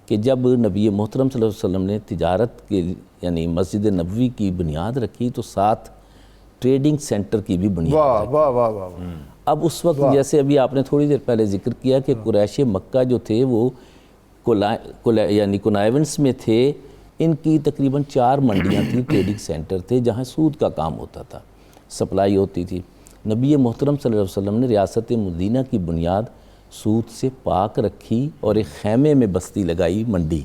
کہ جب نبی محترم صلی اللہ علیہ وسلم نے تجارت کے یعنی مسجد نبوی کی بنیاد رکھی تو ساتھ ٹریڈنگ سینٹر کی بھی بنیاد واہ رکھی۔ واہ واہ واہ واہ۔ اب اس وقت جیسے ابھی آپ نے تھوڑی دیر پہلے ذکر کیا کہ قریش مکہ جو تھے وہ یعنی کنائیونس میں تھے، ان کی تقریباً 4 منڈیاں تھیں، ٹریڈنگ سینٹر تھے جہاں سود کا کام ہوتا تھا، سپلائی ہوتی تھی۔ نبی محترم صلی اللہ علیہ وسلم نے ریاست مدینہ کی بنیاد سود سے پاک رکھی اور ایک خیمے میں بستی لگائی، منڈی،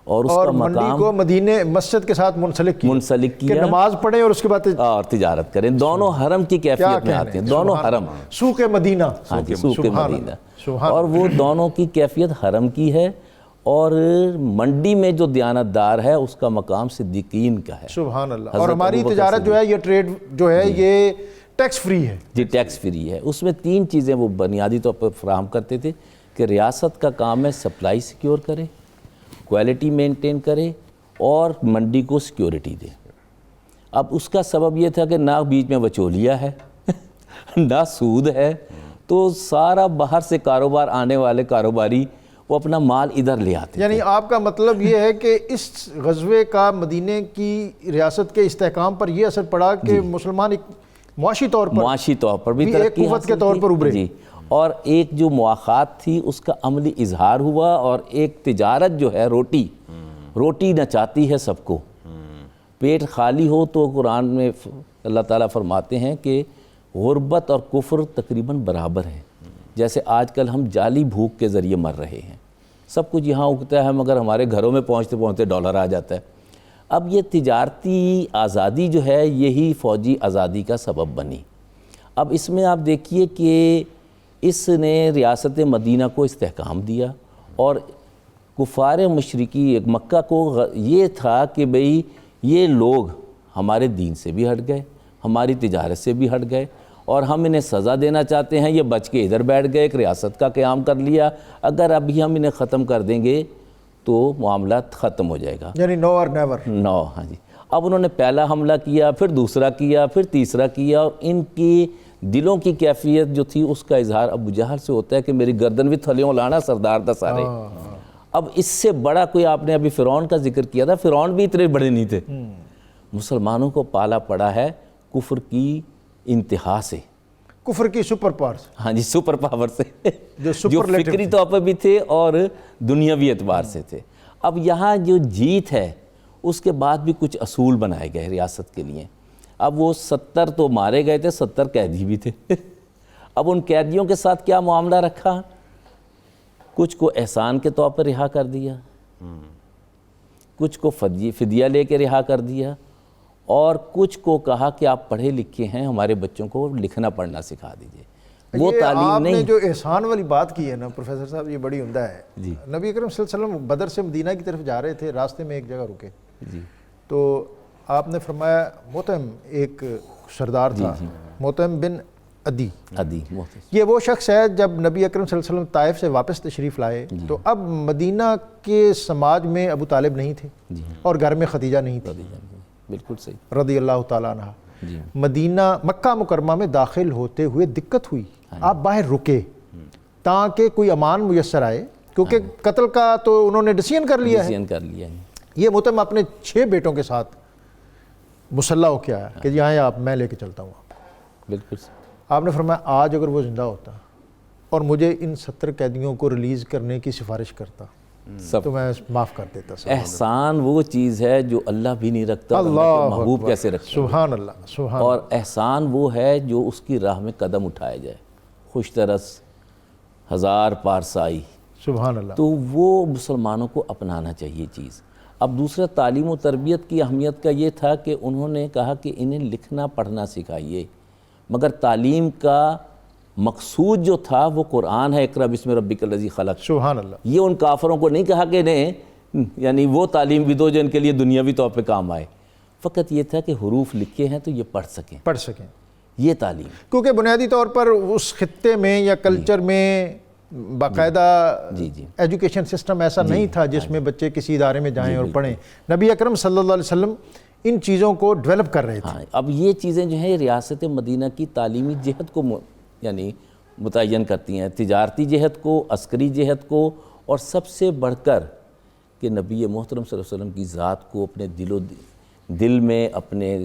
اور اس کا منڈی مقام کو مدینے مسجد کے ساتھ منسلک منسلک کہ کیا نماز پڑھیں اور اس کے بعد اور تجارت کریں، دونوں حرم کی کیفیت میں آتے ہیں، دونوں حرم، سوق مدینہ، ہاں جی، سوق سبحان مدینہ، اللہ، سبحان اور وہ دونوں کی کیفیت حرم کی ہے، اور منڈی میں جو دیانتدار ہے اس کا مقام صدیقین کا ہے۔ سبحان اللہ۔ حضرت اور ہماری ابوبکر تجارت جو ہے، یہ ٹریڈ جو ہے یہ ٹیکس فری ہے۔ جی ٹیکس فری ہے۔ اس میں 3 چیزیں وہ بنیادی طور پر فراہم کرتے تھے کہ ریاست کا کام ہے سپلائی سیکیور کرے، کوالٹی مینٹین کرے اور منڈی کو سیکیورٹی دے۔ اب اس کا سبب یہ تھا کہ نہ بیچ میں وچولیا ہے نہ سود ہے، تو سارا باہر سے کاروبار آنے والے کاروباری وہ اپنا مال ادھر لے آتے یعنی آپ کا مطلب یہ ہے کہ اس غزوے کا مدینہ کی ریاست کے استحکام پر یہ اثر پڑا کہ مسلمان ایک معاشی طور پر بھی ایک ترقی قوت کے حاصل طور کی۔ پر ابھرے۔ جی، اور ایک جو مواخات تھی اس کا عملی اظہار ہوا، اور ایک تجارت جو ہے روٹی نچاتی ہے سب کو، پیٹ خالی ہو تو قرآن میں اللہ تعالیٰ فرماتے ہیں کہ غربت اور کفر تقریباً برابر ہیں۔ جیسے آج کل ہم جعلی بھوک کے ذریعے مر رہے ہیں، سب کچھ یہاں اگتا ہے مگر ہمارے گھروں میں پہنچتے پہنچتے ڈالر آ جاتا ہے۔ اب یہ تجارتی آزادی جو ہے یہی فوجی آزادی کا سبب بنی۔ اب اس میں آپ دیکھیے کہ اس نے ریاست مدینہ کو استحکام دیا، اور کفار مشرکی مکہ کو یہ تھا کہ بھئی یہ لوگ ہمارے دین سے بھی ہٹ گئے، ہماری تجارت سے بھی ہٹ گئے، اور ہم انہیں سزا دینا چاہتے ہیں، یہ بچ کے ادھر بیٹھ گئے، ایک ریاست کا قیام کر لیا، اگر ابھی ہم انہیں ختم کر دیں گے تو معاملات ختم ہو جائے گا، یعنی نو اور نیور۔ نو، ہاں جی۔ اب انہوں نے پہلا حملہ کیا، پھر دوسرا کیا، پھر تیسرا کیا، اور ان کی دلوں کی کیفیت جو تھی اس کا اظہار ابو جہل سے ہوتا ہے کہ میری گردن بھی تھلیوں لانا سردار دا سارے۔ اب اس سے بڑا کوئی، آپ نے ابھی فرعون کا ذکر کیا تھا، فرعون بھی اتنے بڑے نہیں تھے۔ مسلمانوں کو پالا پڑا ہے کفر کی انتہا سے، کفر کی سپر پاور، ہاں جی، سپر پاور سے، جو سپرلیٹو فکری طور پر بھی تھے اور دنیاوی اعتبار سے تھے۔ اب یہاں جو جیت ہے اس کے بعد بھی کچھ اصول بنائے گئے ریاست کے لیے۔ اب وہ 70 تو مارے گئے تھے، 70 قیدی بھی تھے۔ اب ان قیدیوں کے ساتھ کیا معاملہ رکھا؟ کچھ کو احسان کے طور پر رہا کر دیا، کچھ کو فدیہ لے کے رہا کر دیا، اور کچھ کو کہا کہ آپ پڑھے لکھے ہیں، ہمارے بچوں کو لکھنا پڑھنا سکھا دیجئے۔ وہ تعلیم آپ نے نہیں۔ جو احسان والی بات کی ہے نا پروفیسر صاحب، یہ بڑی عمدہ ہے۔ جی۔ نبی اکرم صلی اللہ علیہ وسلم بدر سے مدینہ کی طرف جا رہے تھے، راستے میں ایک جگہ رکے، جی، تو آپ نے فرمایا، مطعم ایک سردار تھا، مطعم بن عدی، یہ وہ شخص ہے جب نبی اکرم صلی اللہ علیہ وسلم طائف سے واپس تشریف لائے تو اب مدینہ کے سماج میں ابو طالب نہیں تھے اور گھر میں خدیجہ نہیں تھی، بالکل صحیح، رضی اللہ تعالیٰ عنہ۔ مدینہ مکہ مکرمہ میں داخل ہوتے ہوئے دقت ہوئی، آپ باہر رکے تاکہ کوئی امان میسر آئے، کیونکہ قتل کا تو انہوں نے ڈیسیژن کر لیا ہے۔ یہ مطعم اپنے 6 بیٹوں کے ساتھ مسلح ہو کے آیا کہ یہاں آپ، میں لے کے چلتا ہوں۔ بالکل، آپ نے فرمایا آج اگر وہ زندہ ہوتا اور مجھے ان 70 قیدیوں کو ریلیز کرنے کی سفارش کرتا تو میں معاف کر دیتا۔ احسان وہ چیز ہے جو اللہ بھی نہیں رکھتا، اللہ کے محبوب کیسے رکھتا؟ سبحان اللہ، سبحان۔ اور احسان وہ ہے جو اس کی راہ میں قدم اٹھایا جائے، خوش طرز، ہزار پارسائی، سبحان اللہ۔ تو وہ مسلمانوں کو اپنانا چاہیے چیز۔ اب دوسرا تعلیم و تربیت کی اہمیت کا یہ تھا کہ انہوں نے کہا کہ انہیں لکھنا پڑھنا سکھائیے، مگر تعلیم کا مقصود جو تھا وہ قرآن ہے، اقرأ بسم ربک الذی خلق۔ سبحان اللہ۔ یہ ان کافروں کو نہیں کہا کہ انہیں یعنی وہ تعلیم بھی دو جو ان کے لیے دنیاوی طور پہ کام آئے، فقط یہ تھا کہ حروف لکھے ہیں تو یہ پڑھ سکیں یہ تعلیم. کیونکہ بنیادی طور پر اس خطے میں یا کلچر میں باقاعدہ ایجوکیشن سسٹم ایسا نہیں تھا جس میں بچے کسی ادارے میں جائیں اور پڑھیں. نبی اکرم صلی اللہ علیہ وسلم ان چیزوں کو ڈیولپ کر رہے تھے. اب یہ چیزیں جو ہیں ریاست مدینہ کی تعلیمی جہت کو یعنی متعین کرتی ہیں, تجارتی جہت کو, عسکری جہت کو, اور سب سے بڑھ کر کہ نبی محترم صلی اللہ علیہ وسلم کی ذات کو اپنے دل میں, اپنے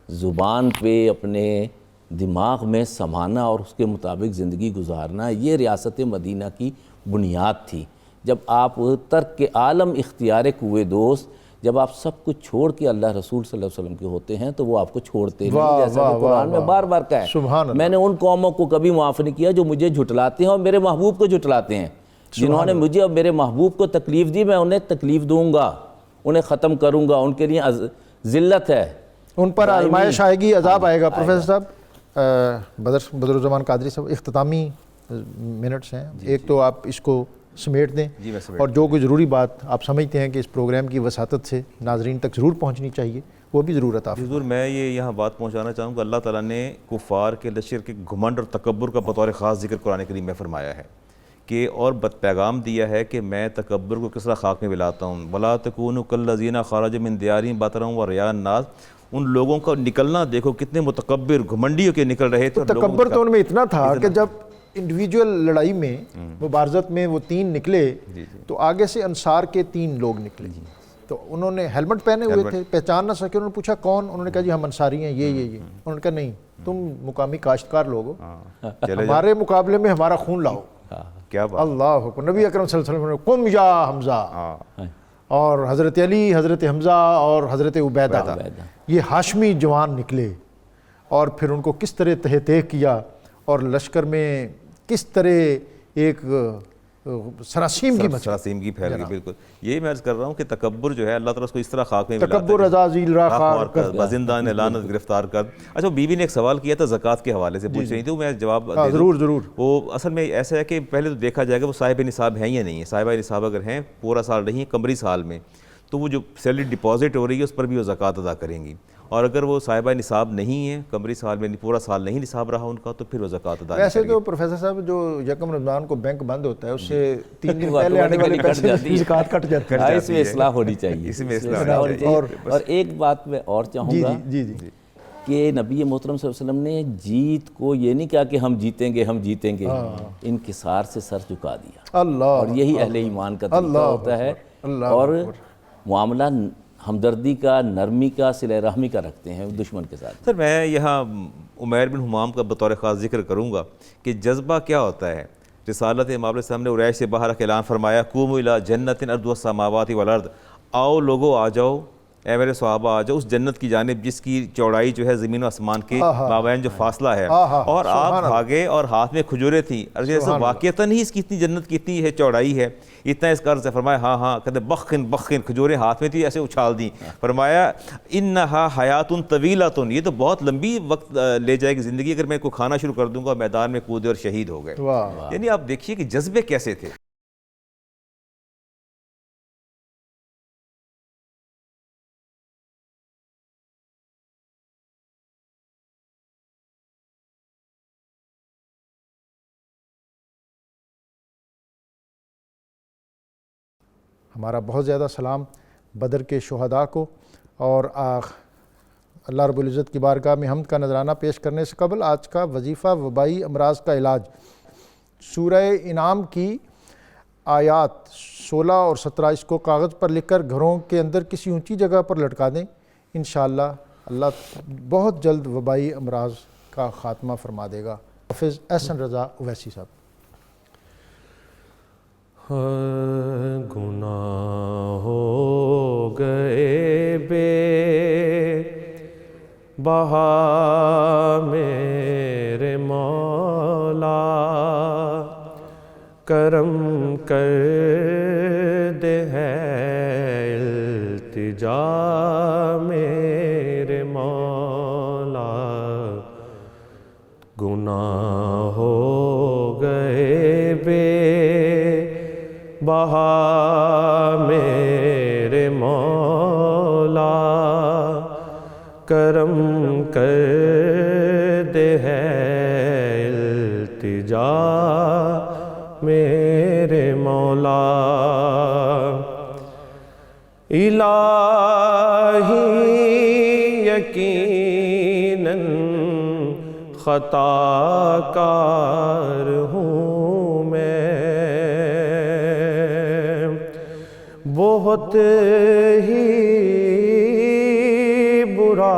زبان پہ, اپنے دماغ میں سمانا اور اس کے مطابق زندگی گزارنا, یہ ریاست مدینہ کی بنیاد تھی. جب آپ ترک کے عالم اختیارک ہوئے دوست, جب آپ سب کچھ چھوڑ کے اللہ رسول صلی اللہ علیہ وسلم کے ہوتے ہیں تو وہ آپ کو چھوڑتے نہیں, جیسا کہ قرآن میں بار بار کہا ہے, میں نے ان قوموں کو کبھی معاف نہیں کیا جو مجھے جھٹلاتے ہیں اور میرے محبوب کو جھٹلاتے ہیں. جنہوں نے مجھے اور میرے محبوب کو تکلیف دی, میں انہیں تکلیف دوں گا, انہیں ختم کروں گا, ان کے لیے ذلت ہے, ان پر آزمائش آئے گی, عذاب آئے گا. پروفیسر صاحب, بدرالزمان قادری صاحب, اختتامی منٹس ہیں, ایک تو آپ اس کو سمیٹ دیں اور جو کوئی ضروری بات آپ سمجھتے ہیں کہ اس پروگرام کی وساطت سے ناظرین تک ضرور پہنچنی چاہیے, وہ بھی ضرورت آپ. حضور میں یہ یہاں بات پہنچانا چاہوں گا, اللہ تعالیٰ نے کفار کے لشکر کے گھمنڈ اور تکبر کا بطور خاص ذکر قرآن کریم میں فرمایا ہے کہ, اور پیغام دیا ہے کہ میں تکبر کو کس طرح خاک میں ملاتا ہوں. وَلَا تَكُونُوا كَالَّذِينَ خَرَجُوا مِن دِيَارِهِمْ بَطَرًا وَرِئَاءَ النَّاسِ, ان لوگوں کا نکلنا دیکھو کتنے متکبر گھمنڈی ہو کے نکل رہے تھے. تکبر تو ان میں اتنا تھا کہ جب انڈیویجول لڑائی میں مبارزت میں وہ 3 نکلے تو آگے سے انصار کے 3 لوگ نکلے, تو انہوں نے ہیلمٹ پہنے ہوئے تھے, پہچان نہ سکے, انہوں نے پوچھا کون, انہوں نے کہا جی ہم انصاری ہیں, یہ انہوں نے کہا نہیں تم مقامی کاشتکار لوگ ہو, ہمارے مقابلے میں ہمارا خون لاؤ. کیا بات, اللہ اکبر. نبی اکرم صلی اللہ علیہ وسلم نے قم یا حمزہ, اور حضرت علی, حضرت حمزہ اور حضرت عبیدہ, یہ ہاشمی جوان نکلے, اور پھر ان کو کس طرح تہ تہ کیا, اور لشکر میں کس طرح ایک سراسیم کی پھیل گئی. بالکل یہی میں عرض کر رہا ہوں کہ تکبر جو ہے اللہ تعالیٰ اس کو اس طرح خاک میں تکبر عزازیل را خار کر, بزندان لعنت گرفتار کر. اچھا, بیوی نے ایک سوال کیا تھا زکوٰۃ کے حوالے سے, پوچھ رہی تھی, میں جواب ضرور. وہ اصل میں ایسا ہے کہ پہلے تو دیکھا جائے گا وہ صاحب نصاب ہیں یا نہیں ہیں. صاحبہ نصاب اگر ہیں, پورا سال نہیں ہیں, قمری سال میں, تو وہ جو سیلری ڈپازٹ ہو رہی ہے اس پر بھی وہ زکوٰۃ ادا کریں گی. اور اگر وہ صاحبہ نصاب نہیں ہیں, قمری سال میں پورا سال نہیں نصاب رہا ان کا, تو پھر وہ زکوٰۃ ادا. ویسے تو پروفیسر صاحب جو یکم رمضان کو بینک بند ہوتا ہے اس سے 3 دن پہلے آنے والی پیسے زکوٰۃ کٹ جاتی ہے. اس میں اصلاح ہونی چاہیے, اس میں اصلاح ہونی چاہیے. اور ایک بات میں اور چاہوں گا کہ نبی محترم صلی اللہ علیہ وسلم نے جیت کو یہ نہیں کہا کہ ہم جیتیں گے, انکسار سے سر جھکا دیا. اللہ, اور یہی اہل ایمان کا طریقہ ہوتا ہے, اور معاملہ ہمدردی کا, نرمی کا, صلہ رحمی کا رکھتے ہیں دشمن کے ساتھ. سر میں یہاں عمیر بن حمام کا بطور خاص ذکر کروں گا کہ جذبہ کیا ہوتا ہے. رسالت امام علیہ السلام نے عریش سے باہر اعلان فرمایا, قوموا الی جنت ارضها السماوات والارض, آؤ لوگو آ جاؤ, اے میرے صحابہ آ جاؤ اس جنت کی جانب جس کی چوڑائی جو ہے زمین و آسمان کے مابین جو فاصلہ ہے. اور آپ بھاگے اور ہاتھ میں کھجوریں تھیں. واقعتاً ہی اس کی اتنی جنت کی اتنی ہے چوڑائی ہے, اتنا اس کا عرض ہے. فرمایا ہاں, کہتے بخن کھجوریں ہاتھ میں تھی, ایسے اچھال دیں. فرمایا انہا حیات طویلۃ, یہ تو بہت لمبی وقت لے جائے گی زندگی اگر میں کوئی کھانا شروع کر دوں گا, میدان میں کودے اور شہید ہو گئے. یعنی آپ دیکھیے کہ جذبے کیسے تھے. ہمارا بہت زیادہ سلام بدر کے شہداء کو, اور اللہ رب العزت کی بارگاہ میں حمد کا نذرانہ پیش کرنے سے قبل آج کا وظیفہ وبائی امراض کا علاج. سورہ انعام کی آیات 16 اور 17 اس کو کاغذ پر لکھ کر گھروں کے اندر کسی اونچی جگہ پر لٹکا دیں. انشاءاللہ اللہ بہت جلد وبائی امراض کا خاتمہ فرما دے گا. حافظ احسن رضا اویسی صاحب. گناہ ہو گئے بے بہا میرے مولا, کرم کر دے ہے التجا میرے مولا. گناہ ہو گئے بے بہا میرے مولا, کرم کر دے ہے التجا میرے مولا الہی یقیناً خطا کار ہوں میں بہت ہی برا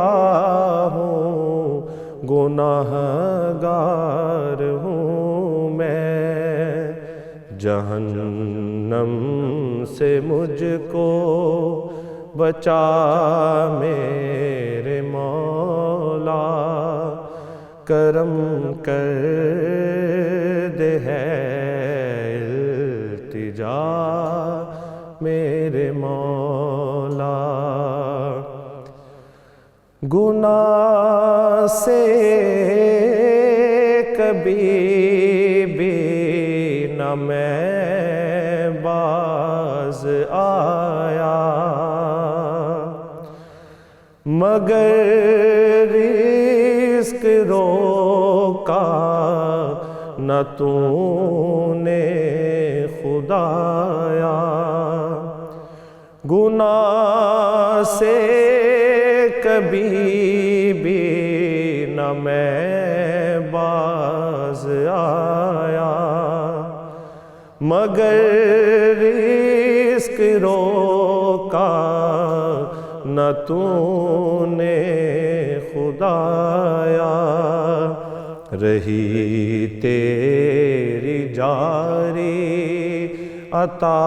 ہوں گناہ گار ہوں میں جہنم سے مجھ کو بچا میرے مولا کرم کر دے ہے التجا میرے مولا گناہ سے کبھی بھی نہ میں باز آیا مگر رزق روکا نہ تو نے خدایا گناہ سے کبھی بھی نہ میں باز آیا مگر رزق روکا نہ تو نے خدایا رہی تیری جاری عطا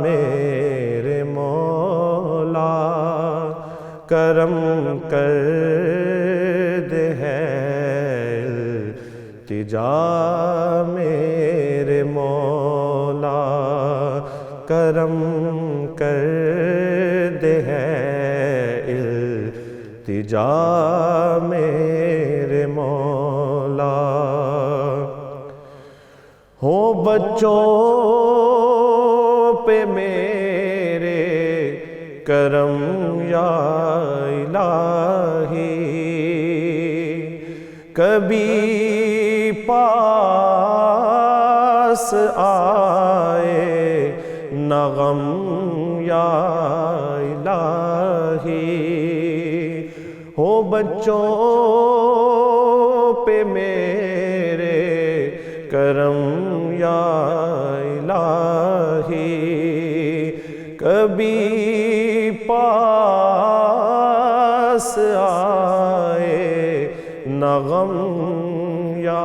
میرے مولا کرم کر دے ہے التجا میرے مولا کرم کر دے ہے التجا میرے مولا ہو بچوں پہ میرے کرم یا الہی کبھی پاس آئے نہ غم یا الہی ہو بچوں پہ میرے کرم یا الہی کبھی پاس آئے نہ غم یا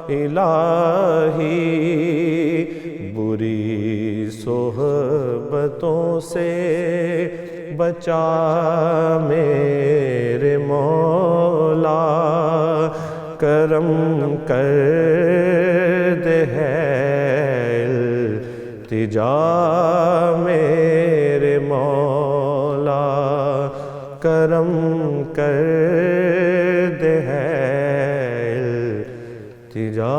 الہی بری صحبتوں سے بچا میرے مولا کرم کر دے ہے التجا میرے مولا کرم کر دے ہے التجا